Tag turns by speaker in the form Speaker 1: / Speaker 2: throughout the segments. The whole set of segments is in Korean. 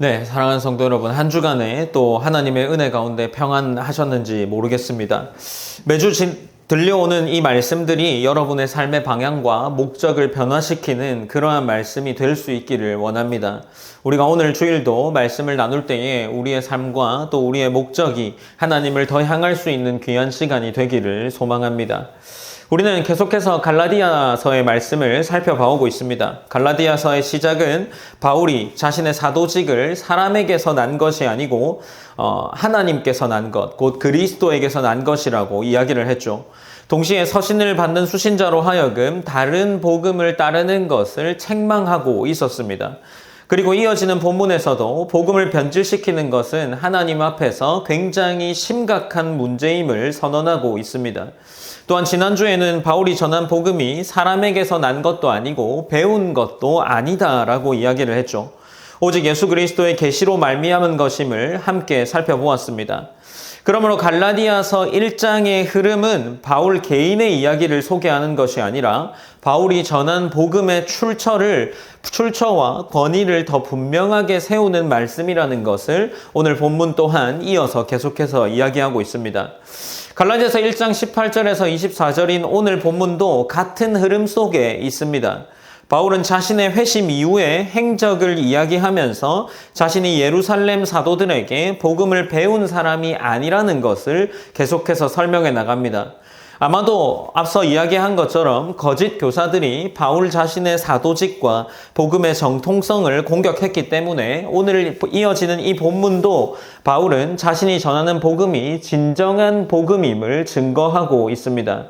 Speaker 1: 네, 사랑하는 성도 여러분, 한 주간에 또 하나님의 은혜 가운데 평안하셨는지 모르겠습니다. 매주 들려오는 이 말씀들이 여러분의 삶의 방향과 목적을 변화시키는 그러한 말씀이 될 수 있기를 원합니다. 우리가 오늘 주일도 말씀을 나눌 때에 우리의 삶과 또 우리의 목적이 하나님을 더 향할 수 있는 귀한 시간이 되기를 소망합니다. 우리는 계속해서 갈라디아서의 말씀을 살펴봐오고 있습니다. 갈라디아서의 시작은 바울이 자신의 사도직을 사람에게서 난 것이 아니고 하나님께서 난 것, 곧 그리스도에게서 난 것이라고 이야기를 했죠. 동시에 서신을 받는 수신자로 하여금 다른 복음을 따르는 것을 책망하고 있었습니다. 그리고 이어지는 본문에서도 복음을 변질시키는 것은 하나님 앞에서 굉장히 심각한 문제임을 선언하고 있습니다. 또한 지난주에는 바울이 전한 복음이 사람에게서 난 것도 아니고 배운 것도 아니다라고 이야기를 했죠. 오직 예수 그리스도의 계시로 말미암은 것임을 함께 살펴보았습니다. 그러므로 갈라디아서 1장의 흐름은 바울 개인의 이야기를 소개하는 것이 아니라 바울이 전한 복음의 출처와 권위를 더 분명하게 세우는 말씀이라는 것을 오늘 본문 또한 이어서 계속해서 이야기하고 있습니다. 갈라디아서 1장 18절에서 24절인 오늘 본문도 같은 흐름 속에 있습니다. 바울은 자신의 회심 이후의 행적을 이야기하면서 자신이 예루살렘 사도들에게 복음을 배운 사람이 아니라는 것을 계속해서 설명해 나갑니다. 아마도 앞서 이야기한 것처럼 거짓 교사들이 바울 자신의 사도직과 복음의 정통성을 공격했기 때문에 오늘 이어지는 이 본문도 바울은 자신이 전하는 복음이 진정한 복음임을 증거하고 있습니다.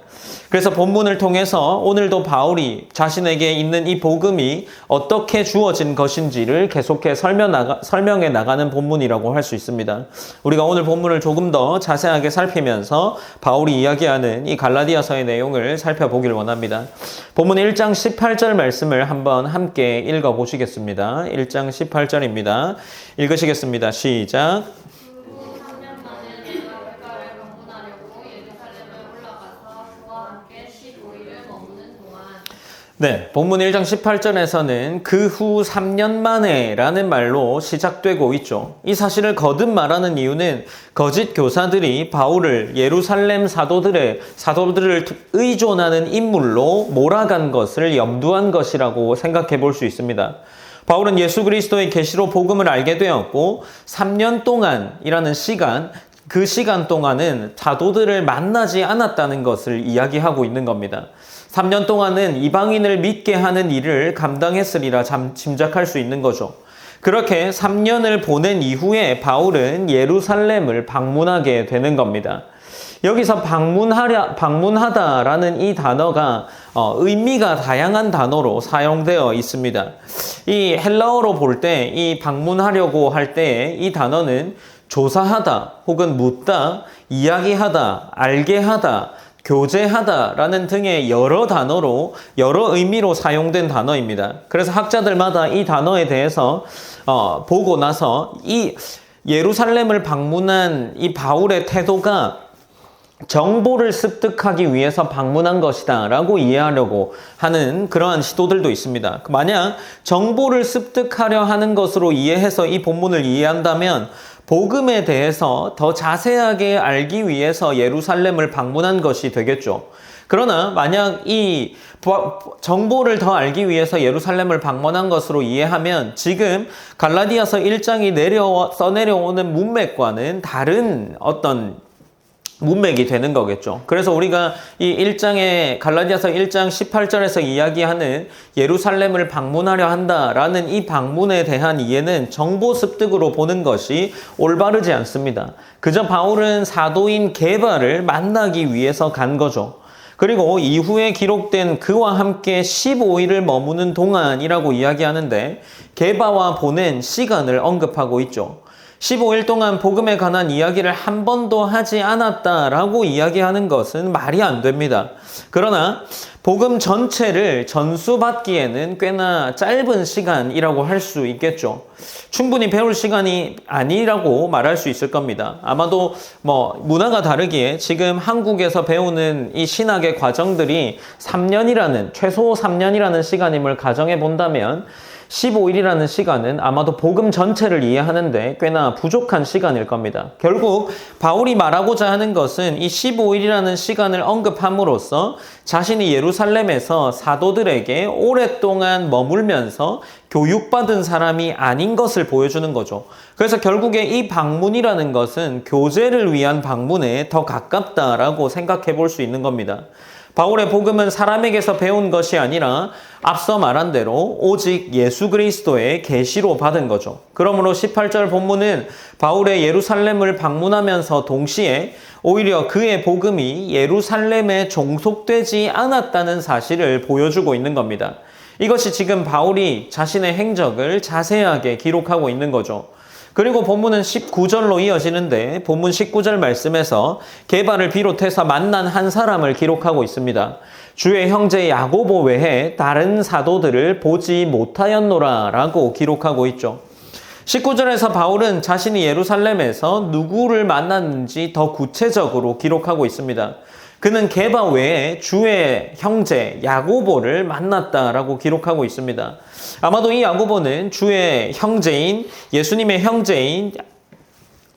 Speaker 1: 그래서 본문을 통해서 오늘도 바울이 자신에게 있는 이 복음이 어떻게 주어진 것인지를 계속해 설명해 나가는 본문이라고 할 수 있습니다. 우리가 오늘 본문을 조금 더 자세하게 살피면서 바울이 이야기하는 이 갈라디아서의 내용을 살펴보길 원합니다. 본문 1장 18절 말씀을 한번 함께 읽어보시겠습니다. 1장 18절입니다. 읽으시겠습니다. 시작. 네, 본문 1장 18절에서는 그 후 3년 만에 라는 말로 시작되고 있죠. 이 사실을 거듭 말하는 이유는 거짓 교사들이 바울을 예루살렘 사도들을 의존하는 인물로 몰아간 것을 염두한 것이라고 생각해 볼 수 있습니다. 바울은 예수 그리스도의 계시로 복음을 알게 되었고 3년 동안이라는 시간, 그 시간 동안은 사도들을 만나지 않았다는 것을 이야기하고 있는 겁니다. 3년 동안은 이방인을 믿게 하는 일을 감당했으리라 짐작할 수 있는 거죠. 그렇게 3년을 보낸 이후에 바울은 예루살렘을 방문하게 되는 겁니다. 여기서 방문하다라는 이 단어가 의미가 다양한 단어로 사용되어 있습니다. 이 헬라어로 볼 때 이 방문하려고 할 때 이 단어는 조사하다 혹은 묻다, 이야기하다, 알게 하다, 교제하다라는 등의 여러 단어로 여러 의미로 사용된 단어입니다. 그래서 학자들마다 이 단어에 대해서 보고 나서 이 예루살렘을 방문한 이 바울의 태도가 정보를 습득하기 위해서 방문한 것이다 라고 이해하려고 하는 그러한 시도들도 있습니다. 만약 정보를 습득하려 하는 것으로 이해해서 이 본문을 이해한다면 복음에 대해서 더 자세하게 알기 위해서 예루살렘을 방문한 것이 되겠죠. 그러나 만약 이 정보를 더 알기 위해서 예루살렘을 방문한 것으로 이해하면 지금 갈라디아서 1장이 써내려오는 문맥과는 다른 어떤 문맥이 되는 거겠죠. 그래서 우리가 이 1장에 갈라디아서 1장 18절에서 이야기하는 예루살렘을 방문하려 한다라는 이 방문에 대한 이해는 정보 습득으로 보는 것이 올바르지 않습니다. 그저 바울은 사도인 게바를 만나기 위해서 간 거죠. 그리고 이후에 기록된 그와 함께 15일을 머무는 동안이라고 이야기하는데 게바와 보낸 시간을 언급하고 있죠. 15일 동안 복음에 관한 이야기를 한 번도 하지 않았다라고 이야기하는 것은 말이 안 됩니다. 그러나 복음 전체를 전수받기에는 꽤나 짧은 시간이라고 할 수 있겠죠. 충분히 배울 시간이 아니라고 말할 수 있을 겁니다. 아마도 문화가 다르기에 지금 한국에서 배우는 이 신학의 과정들이 최소 3년이라는 시간임을 가정해 본다면 15일이라는 시간은 아마도 복음 전체를 이해하는데 꽤나 부족한 시간일 겁니다. 결국 바울이 말하고자 하는 것은 이 15일이라는 시간을 언급함으로써 자신이 예루살렘에서 사도들에게 오랫동안 머물면서 교육받은 사람이 아닌 것을 보여주는 거죠. 그래서 결국에 이 방문이라는 것은 교제를 위한 방문에 더 가깝다라고 생각해 볼 수 있는 겁니다. 바울의 복음은 사람에게서 배운 것이 아니라 앞서 말한 대로 오직 예수 그리스도의 계시로 받은 거죠. 그러므로 18절 본문은 바울의 예루살렘을 방문하면서 동시에 오히려 그의 복음이 예루살렘에 종속되지 않았다는 사실을 보여주고 있는 겁니다. 이것이 지금 바울이 자신의 행적을 자세하게 기록하고 있는 거죠. 그리고 본문은 19절로 이어지는데 본문 19절 말씀에서 게바를 비롯해서 만난 한 사람을 기록하고 있습니다. 주의 형제 야고보 외에 다른 사도들을 보지 못하였노라 라고 기록하고 있죠. 19절에서 바울은 자신이 예루살렘에서 누구를 만났는지 더 구체적으로 기록하고 있습니다. 그는 게바 외에 주의 형제 야고보를 만났다라고 기록하고 있습니다. 아마도 이 야고보는 주의 형제인 예수님의 형제인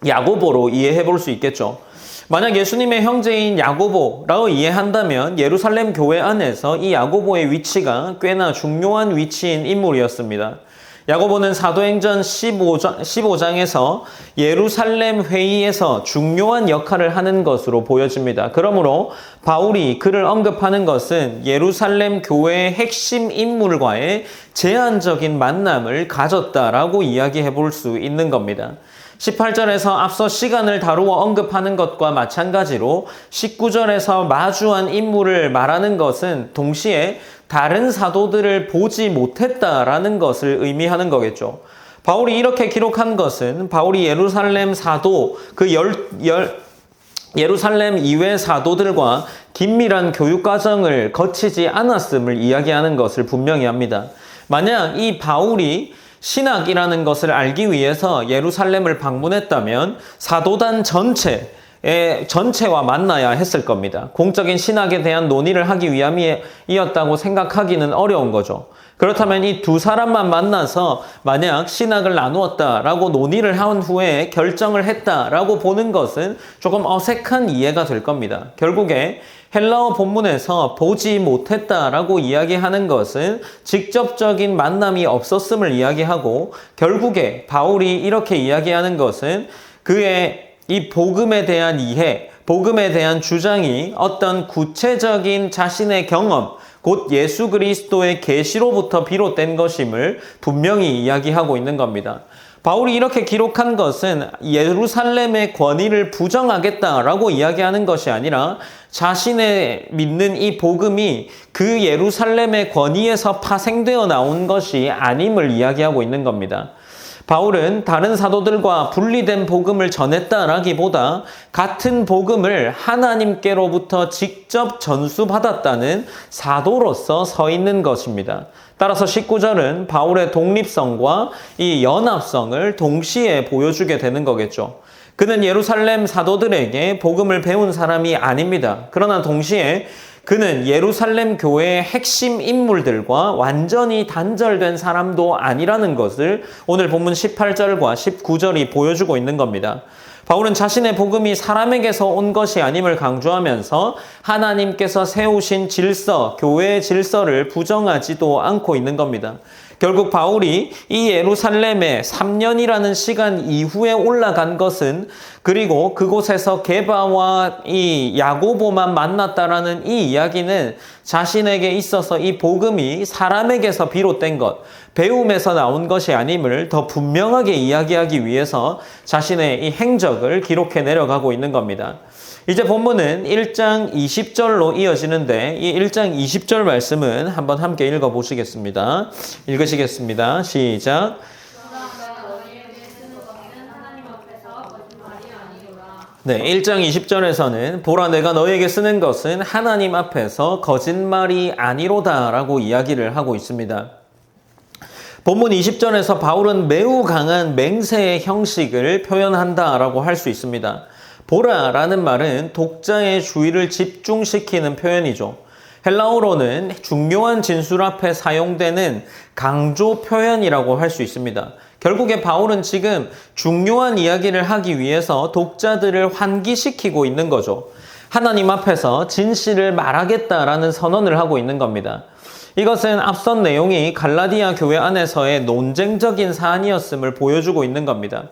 Speaker 1: 야고보로 이해해 볼 수 있겠죠. 만약 예수님의 형제인 야고보라고 이해한다면 예루살렘 교회 안에서 이 야고보의 위치가 꽤나 중요한 위치인 인물이었습니다. 야고보는 사도행전 15장에서 예루살렘 회의에서 중요한 역할을 하는 것으로 보여집니다. 그러므로 바울이 그를 언급하는 것은 예루살렘 교회의 핵심 인물과의 제한적인 만남을 가졌다라고 이야기해 볼 수 있는 겁니다. 18절에서 앞서 시간을 다루어 언급하는 것과 마찬가지로 19절에서 마주한 인물을 말하는 것은 동시에 다른 사도들을 보지 못했다라는 것을 의미하는 거겠죠. 바울이 이렇게 기록한 것은 바울이 예루살렘 사도, 예루살렘 이외 사도들과 긴밀한 교육 과정을 거치지 않았음을 이야기하는 것을 분명히 합니다. 만약 이 바울이 신학이라는 것을 알기 위해서 예루살렘을 방문했다면 사도단 전체와 만나야 했을 겁니다. 공적인 신학에 대한 논의를 하기 위함이었다고 생각하기는 어려운 거죠. 그렇다면 이 두 사람만 만나서 만약 신학을 나누었다라고 논의를 한 후에 결정을 했다라고 보는 것은 조금 어색한 이해가 될 겁니다. 결국에 헬라어 본문에서 보지 못했다라고 이야기하는 것은 직접적인 만남이 없었음을 이야기하고 결국에 바울이 이렇게 이야기하는 것은 그의 이 복음에 대한 이해, 복음에 대한 주장이 어떤 구체적인 자신의 경험, 곧 예수 그리스도의 계시로부터 비롯된 것임을 분명히 이야기하고 있는 겁니다. 바울이 이렇게 기록한 것은 예루살렘의 권위를 부정하겠다라고 이야기하는 것이 아니라 자신의 믿는 이 복음이 그 예루살렘의 권위에서 파생되어 나온 것이 아님을 이야기하고 있는 겁니다. 바울은 다른 사도들과 분리된 복음을 전했다라기보다 같은 복음을 하나님께로부터 직접 전수받았다는 사도로서 서 있는 것입니다. 따라서 19절은 바울의 독립성과 이 연합성을 동시에 보여주게 되는 거겠죠. 그는 예루살렘 사도들에게 복음을 배운 사람이 아닙니다. 그러나 동시에 그는 예루살렘 교회의 핵심 인물들과 완전히 단절된 사람도 아니라는 것을 오늘 본문 18절과 19절이 보여주고 있는 겁니다. 바울은 자신의 복음이 사람에게서 온 것이 아님을 강조하면서 하나님께서 세우신 질서, 교회의 질서를 부정하지도 않고 있는 겁니다. 결국 바울이 이 예루살렘에 3년이라는 시간 이후에 올라간 것은 그리고 그곳에서 게바와 이 야고보만 만났다라는 이 이야기는 자신에게 있어서 이 복음이 사람에게서 비롯된 것, 배움에서 나온 것이 아님을 더 분명하게 이야기하기 위해서 자신의 이 행적을 기록해 내려가고 있는 겁니다. 이제 본문은 1장 20절로 이어지는데 이 1장 20절 말씀은 한번 함께 읽어보시겠습니다. 읽으시겠습니다. 시작. 네, 1장 20절에서는 보라 내가 너에게 쓰는 것은 하나님 앞에서 거짓말이 아니로다 라고 이야기를 하고 있습니다. 본문 20절에서 바울은 매우 강한 맹세의 형식을 표현한다라고 할 수 있습니다. 보라라는 말은 독자의 주의를 집중시키는 표현이죠. 헬라어로는 중요한 진술 앞에 사용되는 강조 표현이라고 할 수 있습니다. 결국에 바울은 지금 중요한 이야기를 하기 위해서 독자들을 환기시키고 있는 거죠. 하나님 앞에서 진실을 말하겠다라는 선언을 하고 있는 겁니다. 이것은 앞선 내용이 갈라디아 교회 안에서의 논쟁적인 사안이었음을 보여주고 있는 겁니다.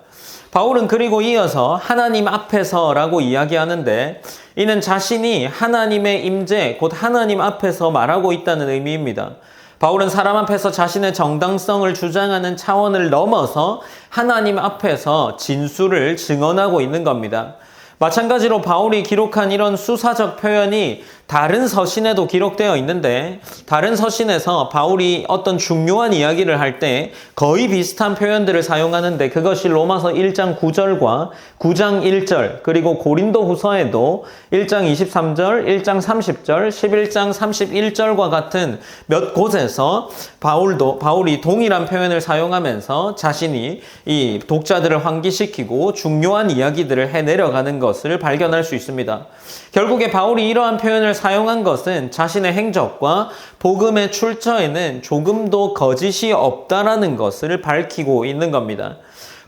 Speaker 1: 바울은 그리고 이어서 하나님 앞에서라고 이야기하는데 이는 자신이 하나님의 임재, 곧 하나님 앞에서 말하고 있다는 의미입니다. 바울은 사람 앞에서 자신의 정당성을 주장하는 차원을 넘어서 하나님 앞에서 진술을 증언하고 있는 겁니다. 마찬가지로 바울이 기록한 이런 수사적 표현이 다른 서신에도 기록되어 있는데 다른 서신에서 바울이 어떤 중요한 이야기를 할 때 거의 비슷한 표현들을 사용하는데 그것이 로마서 1장 9절과 9장 1절 그리고 고린도 후서에도 1장 23절, 1장 30절, 11장 31절과 같은 몇 곳에서 바울이 동일한 표현을 사용하면서 자신이 이 독자들을 환기시키고 중요한 이야기들을 해내려가는 것을 발견할 수 있습니다. 결국에 바울이 이러한 표현을 사용한 것은 자신의 행적과 복음의 출처에는 조금도 거짓이 없다라는 것을 밝히고 있는 겁니다.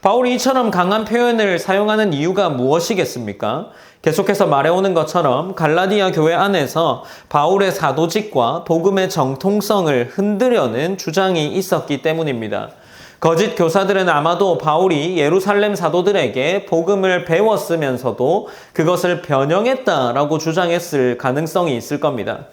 Speaker 1: 바울이 이처럼 강한 표현을 사용하는 이유가 무엇이겠습니까? 계속해서 말해오는 것처럼 갈라디아 교회 안에서 바울의 사도직과 복음의 정통성을 흔들려는 주장이 있었기 때문입니다. 거짓 교사들은 아마도 바울이 예루살렘 사도들에게 복음을 배웠으면서도 그것을 변형했다라고 주장했을 가능성이 있을 겁니다.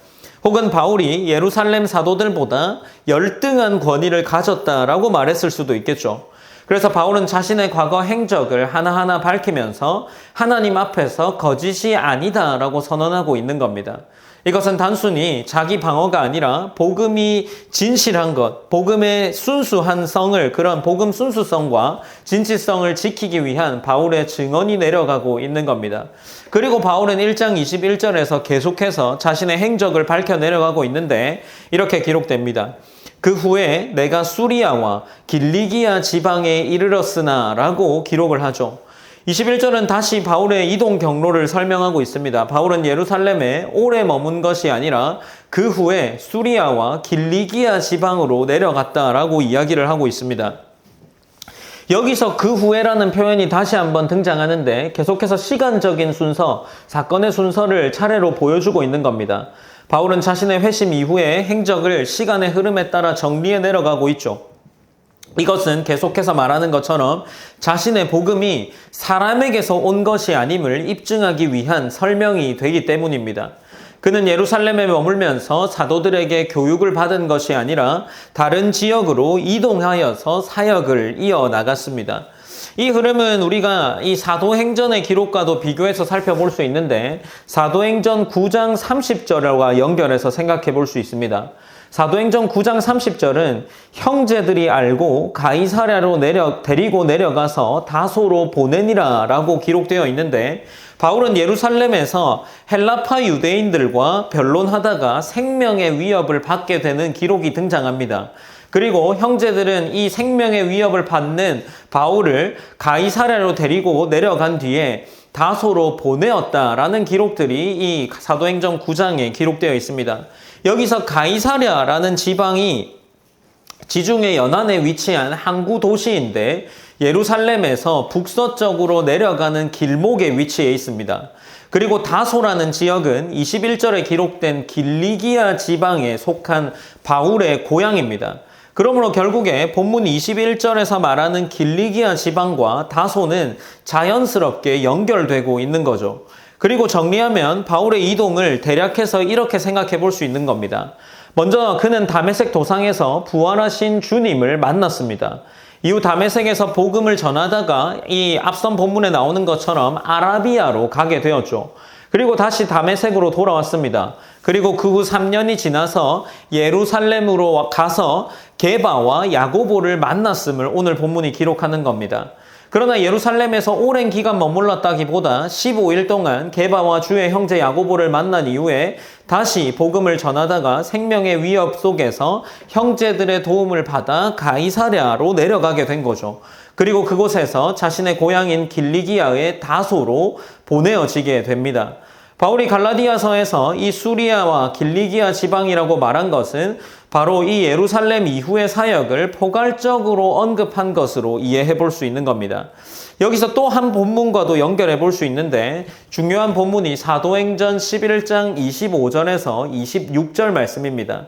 Speaker 1: 혹은 바울이 예루살렘 사도들보다 열등한 권위를 가졌다라고 말했을 수도 있겠죠. 그래서 바울은 자신의 과거 행적을 하나하나 밝히면서 하나님 앞에서 거짓이 아니다라고 선언하고 있는 겁니다. 이것은 단순히 자기 방어가 아니라 복음이 진실한 것, 복음의 순수한 성을, 그런 복음 순수성과 진실성을 지키기 위한 바울의 증언이 내려가고 있는 겁니다. 그리고 바울은 1장 21절에서 계속해서 자신의 행적을 밝혀 내려가고 있는데 이렇게 기록됩니다. 그 후에 내가 수리아와 길리기아 지방에 이르렀으나 라고 기록을 하죠. 21절은 다시 바울의 이동 경로를 설명하고 있습니다. 바울은 예루살렘에 오래 머문 것이 아니라 그 후에 수리아와 길리기아 지방으로 내려갔다라고 이야기를 하고 있습니다. 여기서 그 후에라는 표현이 다시 한번 등장하는데 계속해서 시간적인 순서, 사건의 순서를 차례로 보여주고 있는 겁니다. 바울은 자신의 회심 이후에 행적을 시간의 흐름에 따라 정리해 내려가고 있죠. 이것은 계속해서 말하는 것처럼 자신의 복음이 사람에게서 온 것이 아님을 입증하기 위한 설명이 되기 때문입니다. 그는 예루살렘에 머물면서 사도들에게 교육을 받은 것이 아니라 다른 지역으로 이동하여서 사역을 이어나갔습니다. 이 흐름은 우리가 이 사도행전의 기록과도 비교해서 살펴볼 수 있는데 사도행전 9장 30절과 연결해서 생각해 볼 수 있습니다. 사도행전 9장 30절은 형제들이 알고 가이사랴로 데리고 내려가서 다소로 보내니라 라고 기록되어 있는데 바울은 예루살렘에서 헬라파 유대인들과 변론하다가 생명의 위협을 받게 되는 기록이 등장합니다. 그리고 형제들은 이 생명의 위협을 받는 바울을 가이사랴로 데리고 내려간 뒤에 다소로 보내었다라는 기록들이 이 사도행전 9장에 기록되어 있습니다. 여기서 가이사랴라는 지방이 지중해 연안에 위치한 항구 도시인데 예루살렘에서 북서쪽으로 내려가는 길목에 위치해 있습니다. 그리고 다소라는 지역은 21절에 기록된 길리기아 지방에 속한 바울의 고향입니다. 그러므로 결국에 본문 21절에서 말하는 길리기아 지방과 다소는 자연스럽게 연결되고 있는 거죠. 그리고 정리하면 바울의 이동을 대략해서 이렇게 생각해 볼 수 있는 겁니다. 먼저 그는 다메섹 도상에서 부활하신 주님을 만났습니다. 이후 다메섹에서 복음을 전하다가 이 앞선 본문에 나오는 것처럼 아라비아로 가게 되었죠. 그리고 다시 다메섹으로 돌아왔습니다. 그리고 그 후 3년이 지나서 예루살렘으로 가서 게바와 야고보를 만났음을 오늘 본문이 기록하는 겁니다. 그러나 예루살렘에서 오랜 기간 머물렀다기보다 15일 동안 게바와 주의 형제 야고보를 만난 이후에 다시 복음을 전하다가 생명의 위협 속에서 형제들의 도움을 받아 가이사랴로 내려가게 된 거죠. 그리고 그곳에서 자신의 고향인 길리기아의 다소로 보내어지게 됩니다. 바울이 갈라디아서에서 이 수리아와 길리기아 지방이라고 말한 것은 바로 이 예루살렘 이후의 사역을 포괄적으로 언급한 것으로 이해해 볼 수 있는 겁니다. 여기서 또 한 본문과도 연결해 볼 수 있는데 중요한 본문이 사도행전 11장 25절에서 26절 말씀입니다.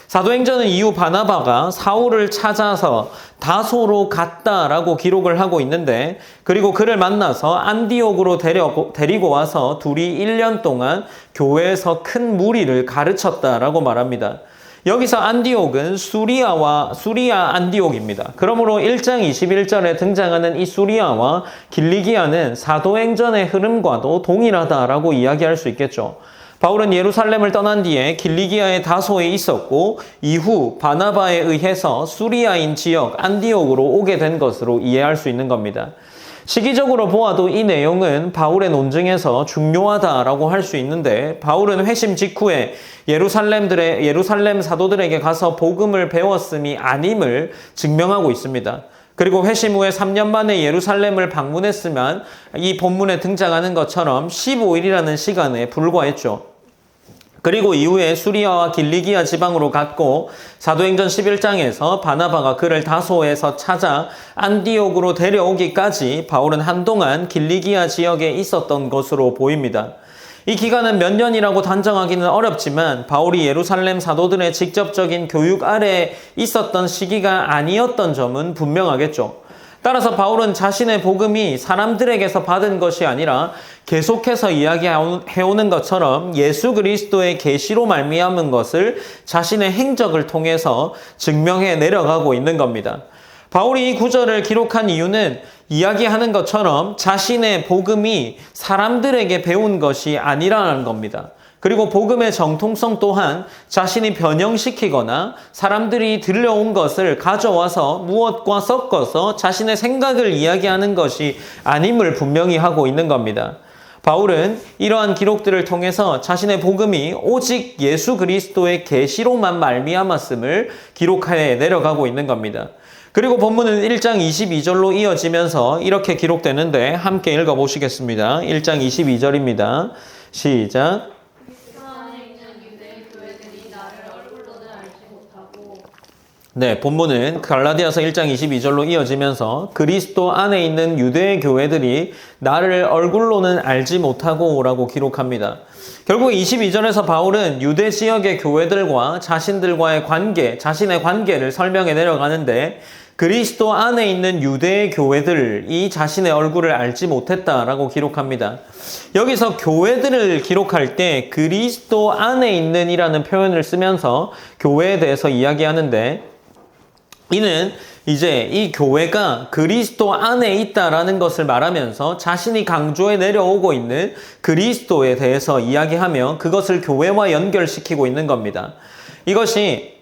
Speaker 1: 사도행전은 이후 바나바가 사울을 찾아서 다소로 갔다라고 기록을 하고 있는데, 그리고 그를 만나서 안디옥으로 데리고 와서 둘이 1년 동안 교회에서 큰 무리를 가르쳤다라고 말합니다. 여기서 안디옥은 수리아 안디옥입니다. 그러므로 1장 21절에 등장하는 이 수리아와 길리기아는 사도행전의 흐름과도 동일하다라고 이야기할 수 있겠죠. 바울은 예루살렘을 떠난 뒤에 길리기아의 다소에 있었고 이후 바나바에 의해서 수리아인 지역 안디옥으로 오게 된 것으로 이해할 수 있는 겁니다. 시기적으로 보아도 이 내용은 바울의 논증에서 중요하다라고 할 수 있는데, 바울은 회심 직후에 예루살렘 사도들에게 가서 복음을 배웠음이 아님을 증명하고 있습니다. 그리고 회심 후에 3년 만에 예루살렘을 방문했으면 이 본문에 등장하는 것처럼 15일이라는 시간에 불과했죠. 그리고 이후에 수리아와 길리기아 지방으로 갔고 사도행전 11장에서 바나바가 그를 다소에서 찾아 안디옥으로 데려오기까지 바울은 한동안 길리기아 지역에 있었던 것으로 보입니다. 이 기간은 몇 년이라고 단정하기는 어렵지만 바울이 예루살렘 사도들의 직접적인 교육 아래에 있었던 시기가 아니었던 점은 분명하겠죠. 따라서 바울은 자신의 복음이 사람들에게서 받은 것이 아니라 계속해서 이야기해오는 것처럼 예수 그리스도의 계시로 말미암은 것을 자신의 행적을 통해서 증명해 내려가고 있는 겁니다. 바울이 이 구절을 기록한 이유는 이야기하는 것처럼 자신의 복음이 사람들에게 배운 것이 아니라는 겁니다. 그리고 복음의 정통성 또한 자신이 변형시키거나 사람들이 들려온 것을 가져와서 무엇과 섞어서 자신의 생각을 이야기하는 것이 아님을 분명히 하고 있는 겁니다. 바울은 이러한 기록들을 통해서 자신의 복음이 오직 예수 그리스도의 계시로만 말미암았음을 기록해 내려가고 있는 겁니다. 그리고 본문은 1장 22절로 이어지면서 이렇게 기록되는데 함께 읽어보시겠습니다. 1장 22절입니다. 시작. 네, 본문은 갈라디아서 1장 22절로 이어지면서 그리스도 안에 있는 유대 교회들이 나를 얼굴로는 알지 못하고 라고 기록합니다. 결국 22절에서 바울은 유대 지역의 교회들과 자신들과의 관계, 자신의 관계를 설명해 내려가는데 그리스도 안에 있는 유대의 교회들이 자신의 얼굴을 알지 못했다라고 기록합니다. 여기서 교회들을 기록할 때 그리스도 안에 있는 이라는 표현을 쓰면서 교회에 대해서 이야기하는데, 이는 이제 이 교회가 그리스도 안에 있다라는 것을 말하면서 자신이 강조해 내려오고 있는 그리스도에 대해서 이야기하며 그것을 교회와 연결시키고 있는 겁니다. 이것이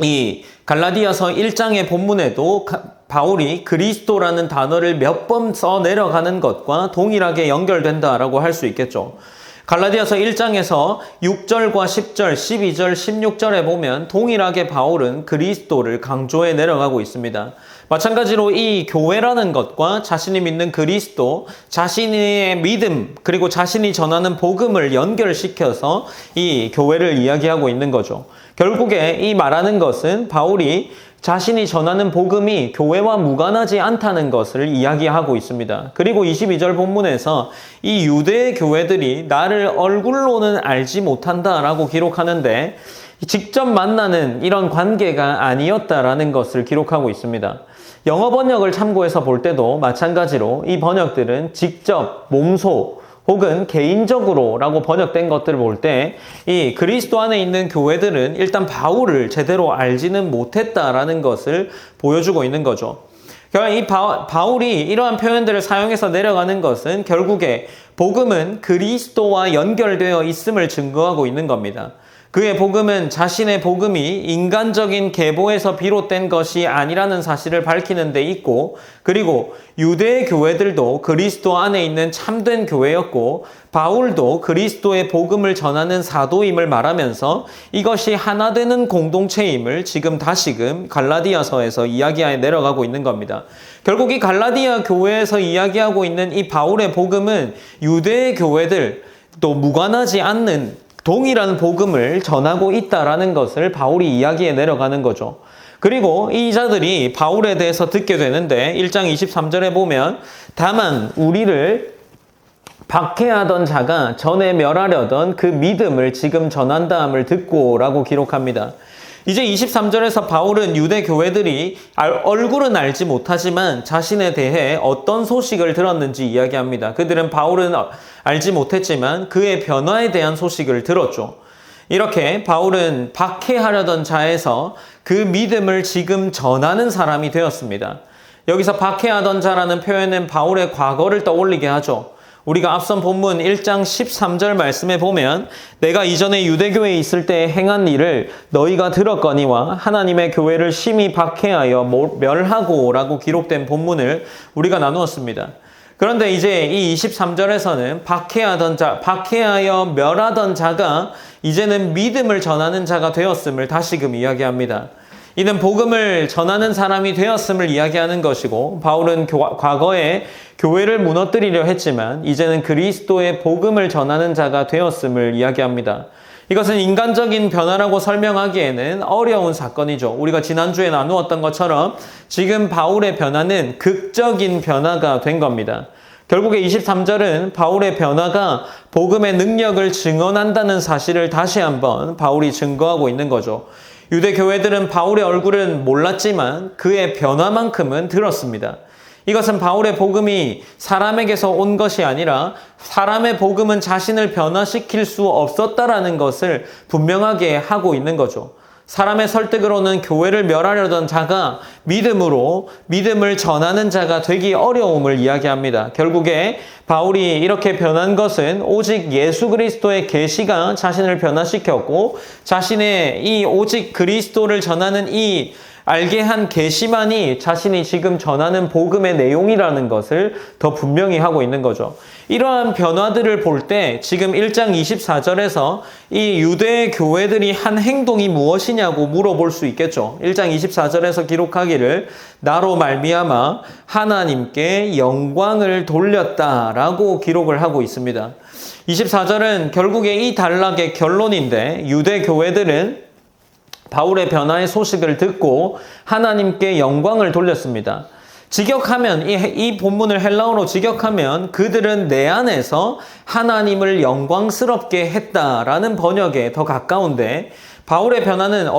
Speaker 1: 이 갈라디아서 1장의 본문에도 바울이 그리스도라는 단어를 몇 번 써 내려가는 것과 동일하게 연결된다라고 할 수 있겠죠. 갈라디아서 1장에서 6절과 10절, 12절, 16절에 보면 동일하게 바울은 그리스도를 강조해 내려가고 있습니다. 마찬가지로 이 교회라는 것과 자신이 믿는 그리스도, 자신의 믿음, 그리고 자신이 전하는 복음을 연결시켜서 이 교회를 이야기하고 있는 거죠. 결국에 이 말하는 것은 바울이 자신이 전하는 복음이 교회와 무관하지 않다는 것을 이야기하고 있습니다. 그리고 22절 본문에서 이 유대의 교회들이 나를 얼굴로는 알지 못한다라고 기록하는데 직접 만나는 이런 관계가 아니었다라는 것을 기록하고 있습니다. 영어 번역을 참고해서 볼 때도 마찬가지로 이 번역들은 직접, 몸소, 혹은 개인적으로 라고 번역된 것들을 볼 때 이 그리스도 안에 있는 교회들은 일단 바울을 제대로 알지는 못했다라는 것을 보여주고 있는 거죠. 그러니까 이 바울이 이러한 표현들을 사용해서 내려가는 것은 결국에 복음은 그리스도와 연결되어 있음을 증거하고 있는 겁니다. 그의 복음은 자신의 복음이 인간적인 계보에서 비롯된 것이 아니라는 사실을 밝히는 데 있고, 그리고 유대의 교회들도 그리스도 안에 있는 참된 교회였고 바울도 그리스도의 복음을 전하는 사도임을 말하면서 이것이 하나 되는 공동체임을 지금 다시금 갈라디아서에서 이야기하여 내려가고 있는 겁니다. 결국 이 갈라디아 교회에서 이야기하고 있는 이 바울의 복음은 유대의 교회들, 또 무관하지 않는 동일한 복음을 전하고 있다라는 것을 바울이 이야기해 내려가는 거죠. 그리고 이 자들이 바울에 대해서 듣게 되는데 1장 23절에 보면 다만 우리를 박해하던 자가 전에 멸하려던 그 믿음을 지금 전한다함을 듣고 라고 기록합니다. 이제 23절에서 바울은 유대 교회들이 얼굴은 알지 못하지만 자신에 대해 어떤 소식을 들었는지 이야기합니다. 그들은 바울은 알지 못했지만 그의 변화에 대한 소식을 들었죠. 이렇게 바울은 박해하려던 자에서 그 믿음을 지금 전하는 사람이 되었습니다. 여기서 박해하던 자라는 표현은 바울의 과거를 떠올리게 하죠. 우리가 앞선 본문 1장 13절 말씀에 보면 내가 이전에 유대교회에 있을 때 행한 일을 너희가 들었거니와 하나님의 교회를 심히 박해하여 멸하고 라고 기록된 본문을 우리가 나누었습니다. 그런데 이제 이 23절에서는 박해하여 멸하던 자가 이제는 믿음을 전하는 자가 되었음을 다시금 이야기합니다. 이는 복음을 전하는 사람이 되었음을 이야기하는 것이고 바울은 과거에 교회를 무너뜨리려 했지만 이제는 그리스도의 복음을 전하는 자가 되었음을 이야기합니다. 이것은 인간적인 변화라고 설명하기에는 어려운 사건이죠. 우리가 지난주에 나누었던 것처럼 지금 바울의 변화는 극적인 변화가 된 겁니다. 결국에 23절은 바울의 변화가 복음의 능력을 증언한다는 사실을 다시 한번 바울이 증거하고 있는 거죠. 유대 교회들은 바울의 얼굴은 몰랐지만 그의 변화만큼은 들었습니다. 이것은 바울의 복음이 사람에게서 온 것이 아니라 사람의 복음은 자신을 변화시킬 수 없었다라는 것을 분명하게 하고 있는 거죠. 사람의 설득으로는 교회를 멸하려던 자가 믿음을 전하는 자가 되기 어려움을 이야기합니다. 결국에 바울이 이렇게 변한 것은 오직 예수 그리스도의 계시가 자신을 변화시켰고 자신의 이 오직 그리스도를 전하는 이 알게 한 계시만이 자신이 지금 전하는 복음의 내용이라는 것을 더 분명히 하고 있는 거죠. 이러한 변화들을 볼 때 지금 1장 24절에서 이 유대 교회들이 한 행동이 무엇이냐고 물어볼 수 있겠죠. 1장 24절에서 기록하기를 나로 말미암아 하나님께 영광을 돌렸다라고 기록을 하고 있습니다. 24절은 결국에 이 단락의 결론인데 유대 교회들은 바울의 변화의 소식을 듣고 하나님께 영광을 돌렸습니다. 직역하면 이 본문을 헬라어로 직역하면 그들은 내 안에서 하나님을 영광스럽게 했다라는 번역에 더 가까운데 바울의 변화는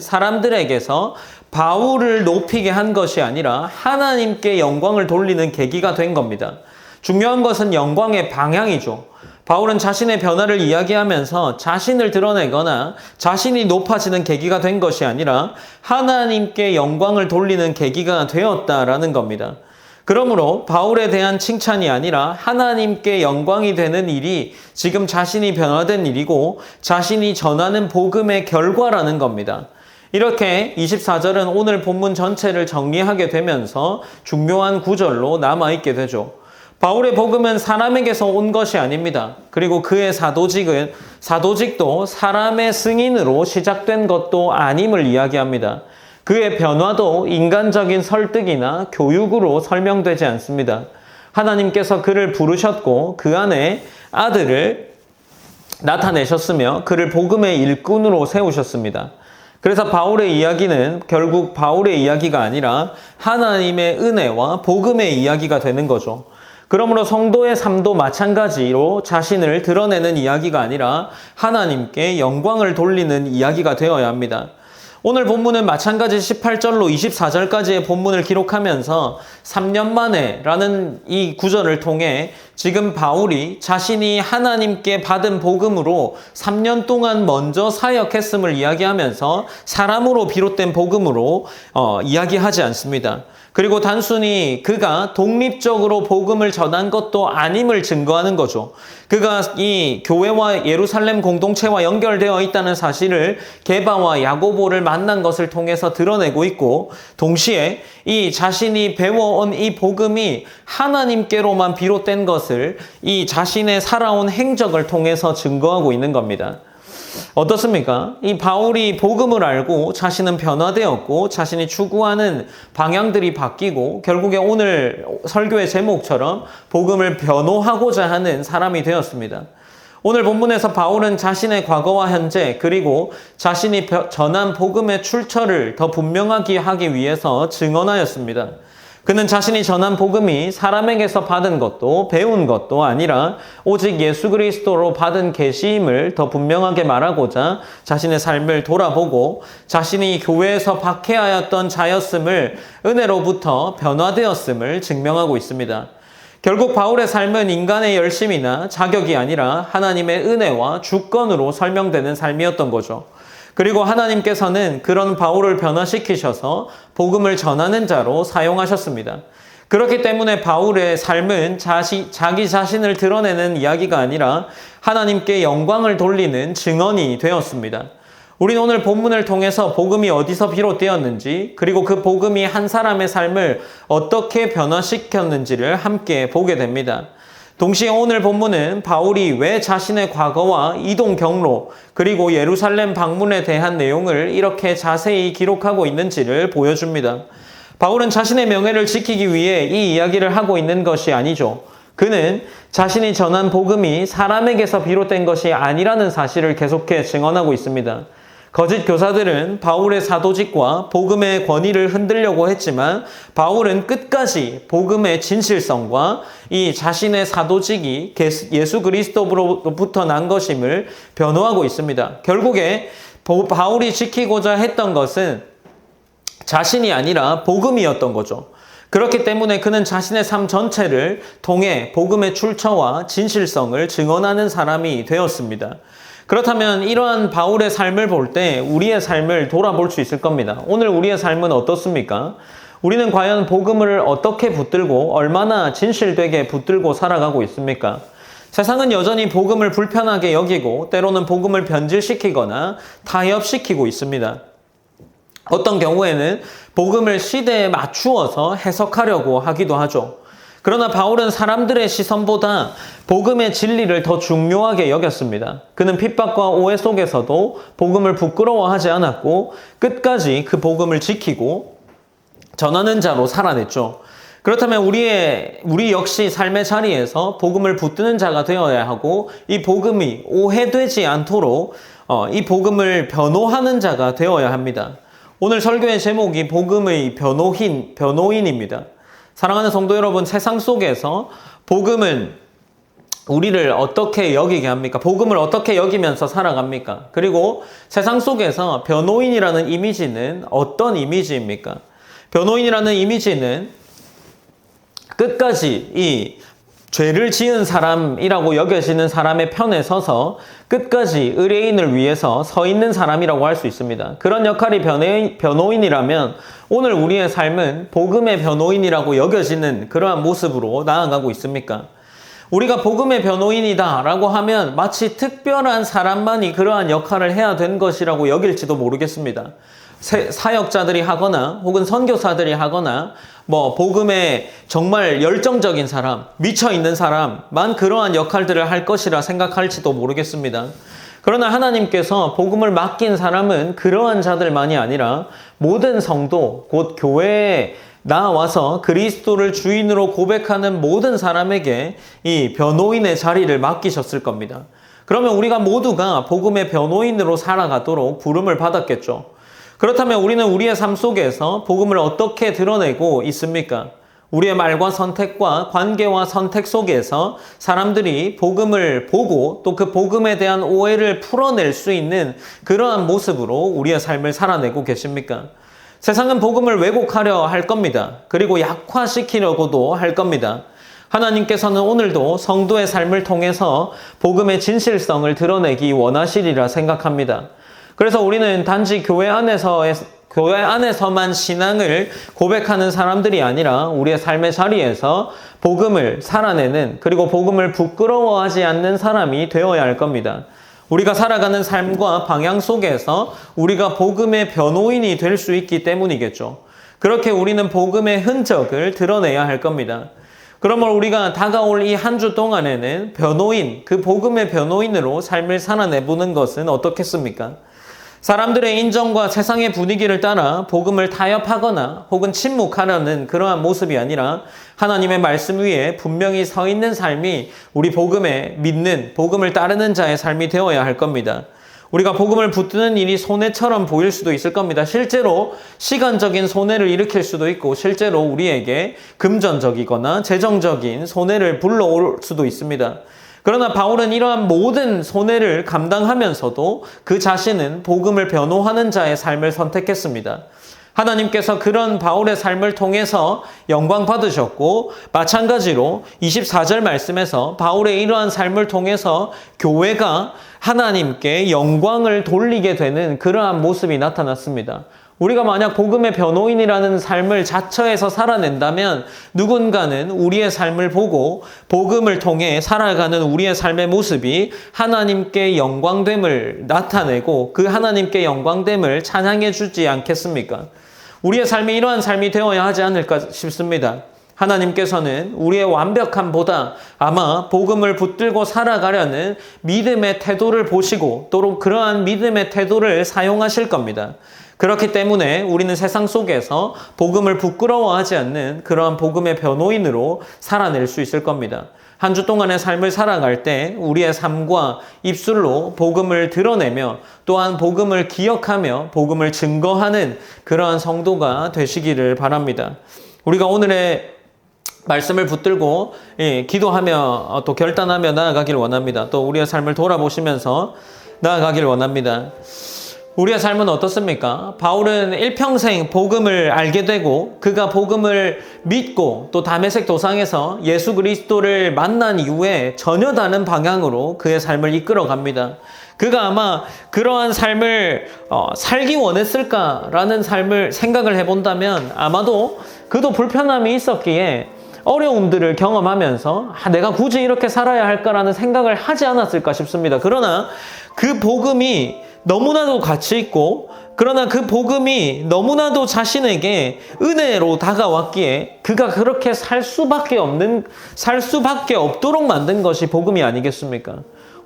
Speaker 1: 사람들에게서 바울을 높이게 한 것이 아니라 하나님께 영광을 돌리는 계기가 된 겁니다. 중요한 것은 영광의 방향이죠. 바울은 자신의 변화를 이야기하면서 자신을 드러내거나 자신이 높아지는 계기가 된 것이 아니라 하나님께 영광을 돌리는 계기가 되었다라는 겁니다. 그러므로 바울에 대한 칭찬이 아니라 하나님께 영광이 되는 일이 지금 자신이 변화된 일이고 자신이 전하는 복음의 결과라는 겁니다. 이렇게 24절은 오늘 본문 전체를 정리하게 되면서 중요한 구절로 남아있게 되죠. 바울의 복음은 사람에게서 온 것이 아닙니다. 그리고 그의 사도직도 사람의 승인으로 시작된 것도 아님을 이야기합니다. 그의 변화도 인간적인 설득이나 교육으로 설명되지 않습니다. 하나님께서 그를 부르셨고 그 안에 아들을 나타내셨으며 그를 복음의 일꾼으로 세우셨습니다. 그래서 바울의 이야기는 결국 바울의 이야기가 아니라 하나님의 은혜와 복음의 이야기가 되는 거죠. 그러므로 성도의 삶도 마찬가지로 자신을 드러내는 이야기가 아니라 하나님께 영광을 돌리는 이야기가 되어야 합니다. 오늘 본문은 마찬가지 18절로 24절까지의 본문을 기록하면서 3년 만에 라는 이 구절을 통해 지금 바울이 자신이 하나님께 받은 복음으로 3년 동안 먼저 사역했음을 이야기하면서 사람으로 비롯된 복음으로 이야기하지 않습니다. 그리고 단순히 그가 독립적으로 복음을 전한 것도 아님을 증거하는 거죠. 그가 이 교회와 예루살렘 공동체와 연결되어 있다는 사실을 게바와 야고보를 만난 것을 통해서 드러내고 있고 동시에 이 자신이 배워온 이 복음이 하나님께로만 비롯된 것을 이 자신의 살아온 행적을 통해서 증거하고 있는 겁니다. 어떻습니까? 이 바울이 복음을 알고 자신은 변화되었고 자신이 추구하는 방향들이 바뀌고 결국에 오늘 설교의 제목처럼 복음을 변호하고자 하는 사람이 되었습니다. 오늘 본문에서 바울은 자신의 과거와 현재 그리고 자신이 전한 복음의 출처를 더 분명하게 하기 위해서 증언하였습니다. 그는 자신이 전한 복음이 사람에게서 받은 것도 배운 것도 아니라 오직 예수 그리스도로 받은 계시임을 더 분명하게 말하고자 자신의 삶을 돌아보고 자신이 교회에서 박해하였던 자였음을 은혜로부터 변화되었음을 증명하고 있습니다. 결국 바울의 삶은 인간의 열심이나 자격이 아니라 하나님의 은혜와 주권으로 설명되는 삶이었던 거죠. 그리고 하나님께서는 그런 바울을 변화시키셔서 복음을 전하는 자로 사용하셨습니다. 그렇기 때문에 바울의 삶은 자기 자신을 드러내는 이야기가 아니라 하나님께 영광을 돌리는 증언이 되었습니다. 우리는 오늘 본문을 통해서 복음이 어디서 비롯되었는지 그리고 그 복음이 한 사람의 삶을 어떻게 변화시켰는지를 함께 보게 됩니다. 동시에 오늘 본문은 바울이 왜 자신의 과거와 이동 경로 그리고 예루살렘 방문에 대한 내용을 이렇게 자세히 기록하고 있는지를 보여줍니다. 바울은 자신의 명예를 지키기 위해 이 이야기를 하고 있는 것이 아니죠. 그는 자신이 전한 복음이 사람에게서 비롯된 것이 아니라는 사실을 계속해 증언하고 있습니다. 거짓 교사들은 바울의 사도직과 복음의 권위를 흔들려고 했지만 바울은 끝까지 복음의 진실성과 이 자신의 사도직이 예수 그리스도로부터 난 것임을 변호하고 있습니다. 결국에 바울이 지키고자 했던 것은 자신이 아니라 복음이었던 거죠. 그렇기 때문에 그는 자신의 삶 전체를 통해 복음의 출처와 진실성을 증언하는 사람이 되었습니다. 그렇다면 이러한 바울의 삶을 볼 때 우리의 삶을 돌아볼 수 있을 겁니다. 오늘 우리의 삶은 어떻습니까? 우리는 과연 복음을 어떻게 붙들고 얼마나 진실되게 붙들고 살아가고 있습니까? 세상은 여전히 복음을 불편하게 여기고 때로는 복음을 변질시키거나 타협시키고 있습니다. 어떤 경우에는 복음을 시대에 맞추어서 해석하려고 하기도 하죠. 그러나 바울은 사람들의 시선보다 복음의 진리를 더 중요하게 여겼습니다. 그는 핍박과 오해 속에서도 복음을 부끄러워하지 않았고 끝까지 그 복음을 지키고 전하는 자로 살아냈죠. 그렇다면 우리 역시 삶의 자리에서 복음을 붙드는 자가 되어야 하고 이 복음이 오해되지 않도록 이 복음을 변호하는 자가 되어야 합니다. 오늘 설교의 제목이 복음의 변호인입니다. 사랑하는 성도 여러분, 세상 속에서 복음은 우리를 어떻게 여기게 합니까? 복음을 어떻게 여기면서 살아갑니까? 그리고 세상 속에서 변호인이라는 이미지는 어떤 이미지입니까? 변호인이라는 이미지는 끝까지 이 죄를 지은 사람이라고 여겨지는 사람의 편에 서서 끝까지 의뢰인을 위해서 서 있는 사람이라고 할 수 있습니다. 그런 역할이 변호인이라면 오늘 우리의 삶은 복음의 변호인이라고 여겨지는 그러한 모습으로 나아가고 있습니까? 우리가 복음의 변호인이다 라고 하면 마치 특별한 사람만이 그러한 역할을 해야 된 것이라고 여길지도 모르겠습니다. 사역자들이 하거나 혹은 선교사들이 하거나 복음에 정말 열정적인 사람, 미쳐있는 사람만 그러한 역할들을 할 것이라 생각할지도 모르겠습니다. 그러나 하나님께서 복음을 맡긴 사람은 그러한 자들만이 아니라 모든 성도, 곧 교회에 나와서 그리스도를 주인으로 고백하는 모든 사람에게 이 변호인의 자리를 맡기셨을 겁니다. 그러면 우리가 모두가 복음의 변호인으로 살아가도록 부름을 받았겠죠. 그렇다면 우리는 우리의 삶 속에서 복음을 어떻게 드러내고 있습니까? 우리의 말과 선택과 관계와 선택 속에서 사람들이 복음을 보고 또 그 복음에 대한 오해를 풀어낼 수 있는 그러한 모습으로 우리의 삶을 살아내고 계십니까? 세상은 복음을 왜곡하려 할 겁니다. 그리고 약화시키려고도 할 겁니다. 하나님께서는 오늘도 성도의 삶을 통해서 복음의 진실성을 드러내기 원하시리라 생각합니다. 그래서 우리는 단지 교회 안에서만 신앙을 고백하는 사람들이 아니라 우리의 삶의 자리에서 복음을 살아내는 그리고 복음을 부끄러워하지 않는 사람이 되어야 할 겁니다. 우리가 살아가는 삶과 방향 속에서 우리가 복음의 변호인이 될 수 있기 때문이겠죠. 그렇게 우리는 복음의 흔적을 드러내야 할 겁니다. 그러면 우리가 다가올 이 한 주 동안에는 변호인, 그 복음의 변호인으로 삶을 살아내보는 것은 어떻겠습니까? 사람들의 인정과 세상의 분위기를 따라 복음을 타협하거나 혹은 침묵하려는 그러한 모습이 아니라 하나님의 말씀 위에 분명히 서 있는 삶이 우리 복음에 믿는, 복음을 따르는 자의 삶이 되어야 할 겁니다. 우리가 복음을 붙드는 일이 손해처럼 보일 수도 있을 겁니다. 실제로 시간적인 손해를 일으킬 수도 있고 실제로 우리에게 금전적이거나 재정적인 손해를 불러올 수도 있습니다. 그러나 바울은 이러한 모든 손해를 감당하면서도 그 자신은 복음을 변호하는 자의 삶을 선택했습니다. 하나님께서 그런 바울의 삶을 통해서 영광 받으셨고 마찬가지로 24절 말씀에서 바울의 이러한 삶을 통해서 교회가 하나님께 영광을 돌리게 되는 그러한 모습이 나타났습니다. 우리가 만약 복음의 변호인이라는 삶을 자처해서 살아낸다면 누군가는 우리의 삶을 보고 복음을 통해 살아가는 우리의 삶의 모습이 하나님께 영광됨을 나타내고 그 하나님께 영광됨을 찬양해 주지 않겠습니까? 우리의 삶이 이러한 삶이 되어야 하지 않을까 싶습니다. 하나님께서는 우리의 완벽함보다 아마 복음을 붙들고 살아가려는 믿음의 태도를 보시고 또 그러한 믿음의 태도를 사용하실 겁니다. 그렇기 때문에 우리는 세상 속에서 복음을 부끄러워하지 않는 그러한 복음의 변호인으로 살아낼 수 있을 겁니다. 한 주 동안의 삶을 살아갈 때 우리의 삶과 입술로 복음을 드러내며 또한 복음을 기억하며 복음을 증거하는 그러한 성도가 되시기를 바랍니다. 우리가 오늘의 말씀을 붙들고 기도하며 또 결단하며 나아가길 원합니다. 또 우리의 삶을 돌아보시면서 나아가길 원합니다. 우리의 삶은 어떻습니까? 바울은 일평생 복음을 알게 되고 그가 복음을 믿고 또 다메섹 도상에서 예수 그리스도를 만난 이후에 전혀 다른 방향으로 그의 삶을 이끌어 갑니다. 그가 아마 그러한 삶을 살기 원했을까라는 삶을 생각을 해본다면 아마도 그도 불편함이 있었기에 어려움들을 경험하면서 내가 굳이 이렇게 살아야 할까라는 생각을 하지 않았을까 싶습니다. 그러나 그 복음이 너무나도 가치 있고 그러나 그 복음이 너무나도 자신에게 은혜로 다가왔기에 그가 그렇게 살 수밖에 없도록 만든 것이 복음이 아니겠습니까?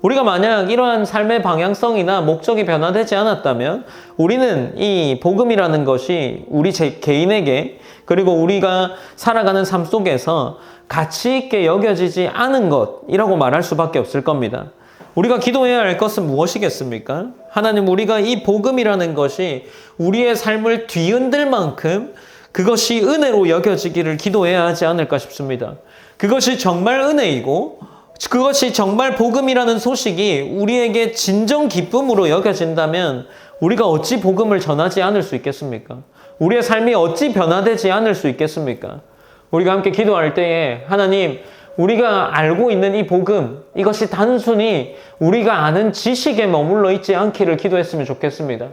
Speaker 1: 우리가 만약 이러한 삶의 방향성이나 목적이 변화되지 않았다면 우리는 이 복음이라는 것이 우리 개인에게 그리고 우리가 살아가는 삶 속에서 가치 있게 여겨지지 않은 것이라고 말할 수밖에 없을 겁니다. 우리가 기도해야 할 것은 무엇이겠습니까? 하나님, 우리가 이 복음이라는 것이 우리의 삶을 뒤흔들 만큼 그것이 은혜로 여겨지기를 기도해야 하지 않을까 싶습니다. 그것이 정말 은혜이고 그것이 정말 복음이라는 소식이 우리에게 진정 기쁨으로 여겨진다면 우리가 어찌 복음을 전하지 않을 수 있겠습니까? 우리의 삶이 어찌 변화되지 않을 수 있겠습니까? 우리가 함께 기도할 때에 하나님, 우리가 알고 있는 이 복음, 이것이 단순히 우리가 아는 지식에 머물러 있지 않기를 기도했으면 좋겠습니다.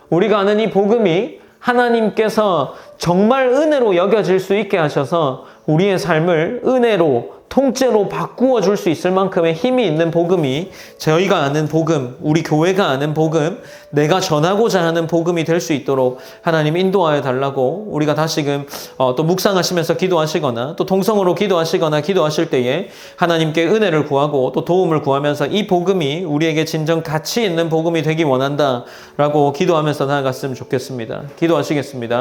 Speaker 1: 우리가 아는 이 복음이 하나님께서 정말 은혜로 여겨질 수 있게 하셔서 우리의 삶을 은혜로 통째로 바꾸어 줄 수 있을 만큼의 힘이 있는 복음이 저희가 아는 복음, 우리 교회가 아는 복음, 내가 전하고자 하는 복음이 될 수 있도록 하나님 인도하여 달라고 우리가 다시금 또 묵상하시면서 기도하시거나 또 통성으로 기도하시거나 기도하실 때에 하나님께 은혜를 구하고 또 도움을 구하면서 이 복음이 우리에게 진정 가치 있는 복음이 되기 원한다라고 기도하면서 나아갔으면 좋겠습니다. 기도하시겠습니다.